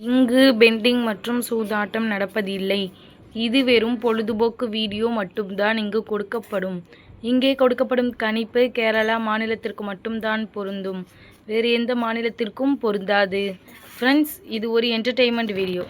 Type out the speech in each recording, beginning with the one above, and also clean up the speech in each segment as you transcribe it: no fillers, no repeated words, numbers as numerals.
இங்கு பெண்டிங் மற்றும் சூதாட்டம் நடப்பதில்லை. இது வெறும் பொழுதுபோக்கு வீடியோ மட்டும்தான் இங்கு கொடுக்கப்படும். இங்கே கொடுக்கப்படும் கணிப்பு கேரளா மாநிலத்திற்கு மட்டும்தான் பொருந்தும். வேறு எந்த மாநிலத்திற்கும் பொருந்தாது. ஃப்ரெண்ட்ஸ், இது ஒரு entertainment video.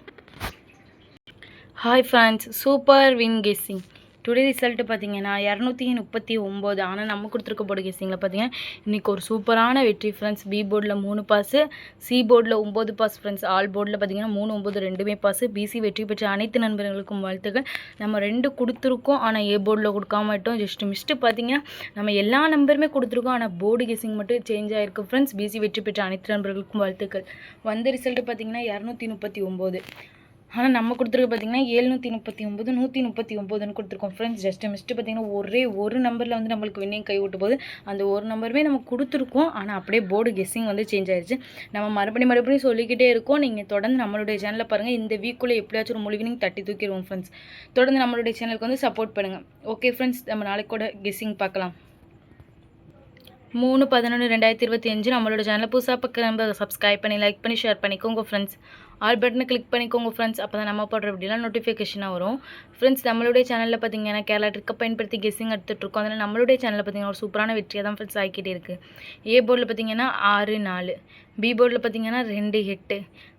Hi friends, super win guessing. Today result பார்த்தீங்கன்னா 239. ஆனால் நம்ம கொடுத்துருக்க போர்டு கெஸ்ஸிங்கில் பார்த்தீங்கன்னா இன்றைக்கி ஒரு சூப்பரான வெற்றி ஃப்ரெண்ட்ஸ். பி போர்டில் 3 பாஸு, சி போர்டில் 9 பாஸ் ஃப்ரெண்ட்ஸ். ஆல் போர்டில் பார்த்தீங்கன்னா 3, 9 ரெண்டுமே பாஸு. பிசி வெற்றி பெற்ற அனைத்து நண்பர்களுக்கும் வாழ்த்துக்கள். நம்ம 2 கொடுத்துருக்கோம், ஆனால் ஏ போர்டில் கொடுக்காம விட்டோம். ஜஸ்ட்டு பார்த்தீங்கன்னா நம்ம எல்லா நம்பருமே கொடுத்துருக்கோம், ஆனால் போர்டு கெஸ்ஸிங் மட்டும் சேஞ்ச் ஆகிருக்கு ஃப்ரெண்ட்ஸ். பிசி வெற்றி பெற்ற அனைத்து நண்பர்களுக்கும் வாழ்த்துக்கள். வந்த ரிசல்ட்டு பார்த்தீங்கன்னா 239. ஆனால் நம்ம கொடுத்துருக்கு பார்த்தீங்கன்னா 739, 139ன்னு கொடுத்துருக்கோம் ஃப்ரெண்ட்ஸ். மிஸ்ட்டு பார்த்தீங்கன்னா ஒரே ஒரு நம்பரில் வந்து நம்மளுக்கு வின்னிங் கை விட்டு போகுது. அந்த ஒரு நம்பருமே நம்ம கொடுத்துருக்கோம், ஆனால் அப்படியே போர்டு கெஸ்ஸிங் வந்து சேஞ்ச் ஆயிடுச்சு. நம்ம மறுபடியும் சொல்லிக்கிட்டே இருக்கோம். நீங்கள் தொடர்ந்து நம்மளுடைய சேனலில் பாருங்கள். இந்த வீக்குள்ளே எப்படியாச்சும் ஒரு முழு வின்னிங் தட்டி தூக்கிடுவோம் ஃப்ரெண்ட்ஸ். தொடர்ந்து நம்மளுடைய சேனலுக்கு வந்து சப்போர்ட் பண்ணுங்கள். ஓகே ஃப்ரெண்ட்ஸ், நம்ம நாளைக்கு கூட கெஸ்ஸிங் பார்க்கலாம். 3/11/2025 நம்மளோட சேனலை புதுசாக பார்க்குற சப்ஸ்கிரைப் பண்ணி லைக் பண்ணி ஷேர் பண்ணிக்கோங்க ஃப்ரெண்ட்ஸ். ஆல் பட்டனை கிளிக் பண்ணிக்கோங்க ஃப்ரெண்ட்ஸ். அப்போ தான் நம்ம போடுற வீடியோலாம் நோட்டிஃபிகேஷனாக வரும் ஃப்ரெண்ட்ஸ். நம்மளுடைய சேனலில் பார்த்தீங்கன்னா கேரளா ட்ரிக்கை பயன்படுத்தி கெஸ்ஸிங் எடுத்துகிட்ருக்கோம். அதில் நம்மளுடைய சேனலில் பார்த்தீங்கன்னா ஒரு சூப்பரான வெற்றியாக தான் ஃப்ரெண்ட்ஸ் ஆகிக்கிட்டே இருக்குது. ஏ போர்டில் பார்த்தீங்கன்னா 6-4, பி போர்டில் பார்த்தீங்கன்னா 2-8,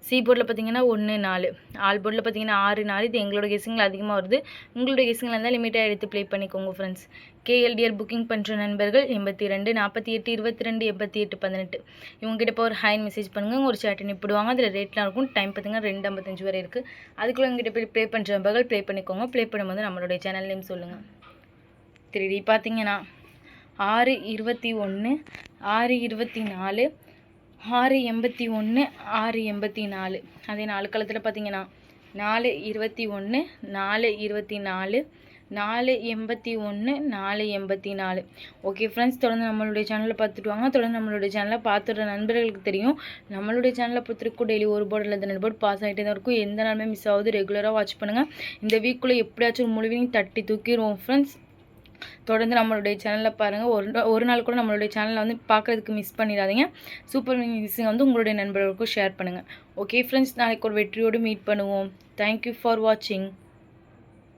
சி போர்டில் பார்த்தீங்கன்னா 1-4, ஆல் போர்டில் பார்த்தீங்கன்னா 6-4. இது எங்களோட கெஸ்ஸிங்கில் அதிகமாக வருது. உங்களோட கெஸ்ஸிங்கில் இருந்தால் லிமிட்டாக எடுத்து ப்ளே பண்ணிக்கோங்க ஃப்ரெண்ட்ஸ். கேஎல்டிஆர் புக்கிங் பண்ணுற நண்பர்கள் 82 48 22 88 18 இவங்ககிட்ட இப்போ ஒரு ஹைன் மெசேஜ் பண்ணுங்கள். ஒரு சேட் அனுப்பிடுவாங்க. அதில் ரேட்லாம் இருக்கும். டைம் பார்த்தீங்கன்னா 2:55 வரை இருக்குது. அதுக்குள்ளே உங்ககிட்ட போய் ப்ளே பண்ணுற நண்பர்கள் ப்ளே பண்ணிக்கோங்க. ப்ளே பண்ணும்போது நம்மளுடைய சேனல் நேம் சொல்லுங்கள். 3D பார்த்தீங்கன்னா 6-21, 6-24, 6-81, 6-84. அதே 4 களத்தில் பார்த்தீங்கன்னா 4-21, 4-24, 4-81, 4-84. ஓகே ஃப்ரெண்ட்ஸ், தொடர்ந்து நம்மளுடைய சேனலில் பார்த்துட்டு வாங்க. தொடர்ந்து நம்மளுடைய சேனலில் பார்த்துடுற நண்பர்களுக்கு தெரியும், நம்மளுடைய சேனலில் பொறுத்திருக்கும் டெய்லி ஒரு போர்டு இல்லை 2 போர்டு பாஸ் ஆகிட்டே தான் இருக்கும். எந்த நாளுமே மிஸ் ஆகுது. ரெகுலராக வாட்ச் பண்ணுங்கள். இந்த வீக்குள்ளே எப்படியாச்சும் முழுவினையும் தட்டி தூக்கிடுவோம் ஃப்ரெண்ட்ஸ். தொடர்ந்து நம்மளுடைய சேனலில் பாருங்கள். ஒரு நாள் கூட நம்மளுடைய சேனலில் வந்து பார்க்குறதுக்கு மிஸ் பண்ணிடாதீங்க. சூப்பர் மிஸ்ஸிங் வந்து உங்களுடைய நண்பர்களுக்கும் ஷேர் பண்ணுங்கள். ஓகே ஃப்ரெண்ட்ஸ், நாளைக்கு ஒரு வெற்றியோடு மீட் பண்ணுவோம். தேங்க்யூ ஃபார் வாட்சிங்.